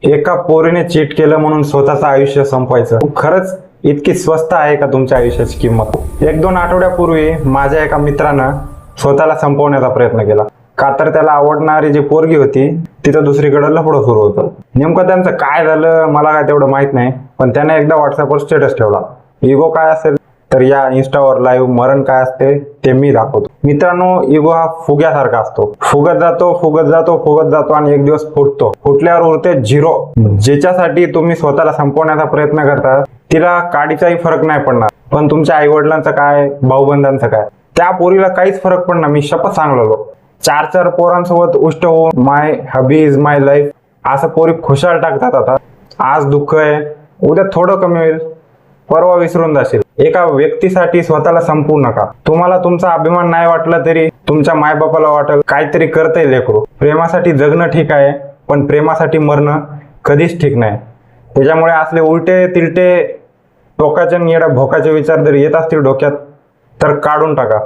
एका पोरीने चीट केलं म्हणून स्वतःचं आयुष्य संपवायचं खरंच इतकी स्वस्त आहे का तुमच्या आयुष्याची किंमत? 1-2 आठवड्यापूर्वी माझ्या एका मित्रानं स्वतःला संपवण्याचा प्रयत्न केला. का तर त्याला आवडणारी जी पोरगी होती तिथं दुसरीकडे लफडं सुरू होतं. नेमकं त्यांचं काय झालं मला काय तेवढं माहित नाही, पण त्याने एकदा व्हॉट्सअपवर स्टेटस ठेवला. इगो काय असेल तर या इन्स्टावर लाईव्ह मरण काय असते ते मी दाखवतो. मित्रांनो, इगो हा फुग्यासारखा असतो. फुगत जातो फुगत जातो फुगत जातो आणि एक दिवस फुटतो. फुटल्यावर उरते झिरो. ज्याच्यासाठी तुम्ही स्वतःला संपवण्याचा प्रयत्न करता तिला काडीचाही फरक नाही पडणार, पण तुमच्या आई वडिलांचं काय, भाऊबंधांचं काय, त्या पोरीला काहीच फरक पडणार. मी शपथ सांगलेलो. 4 पोरांसोबत उष्ट होऊन माय हबी इज माय लाईफ असं पोरी खुशाल टाकतात. आता आज दुःख आहे, उद्या थोडं कमी होईल, परवा विसरून जाशील. एका व्यक्तीसाठी स्वतःला संपवू नका. तुम्हाला तुमचा अभिमान नाही वाटला तरी तुमच्या मायबापाला वाटेल काहीतरी करतंय लेकरू. प्रेमासाठी जगणं ठीक आहे, पण प्रेमासाठी मरणं कधीच ठीक नाही. त्याच्यामुळे असले उलटे तिलटे टोकाचे आणि येड्या भोकाचे विचार जर येत असतील डोक्यात तर काढून टाका.